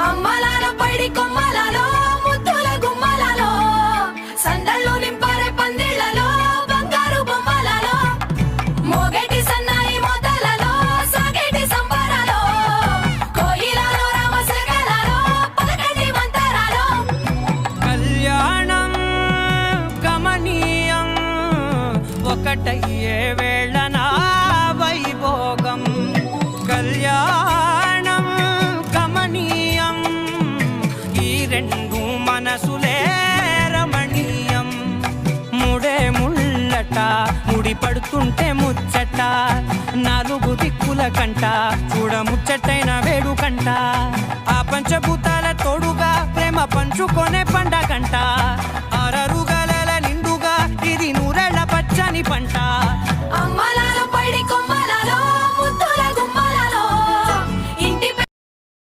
అమ్మలాల పైడి కొమ్మలలో ముద్దుల గుమ్మలలో సందళ్ళు నింపారే పందిళ్లలో బంగారు బొమ్మలలో మోగేటి సన్నాయి మోతలలో సాగేటి సంబరాలో కోయిలలో రామశకలలో పలకటి మంతరాలో కళ్యాణం గమనీయం ఒకటయ్యే వేళ నా వైభోగం కళ్యాణం గమనీయం ఈ రెండు మనసులే రమణీయం ముడే ముళ్ళట ముడి పడుతుంటే ముచ్చట నాలుగు దిక్కుల కంట చూడ ముచ్చటైన వేడుకంట ఆ పంచభూతాల తోడుగా ప్రేమ పంచుకొనే పండగంట ఆరరుగల నిండుగా ఇది నూరెళ్ళ పచ్చని పంట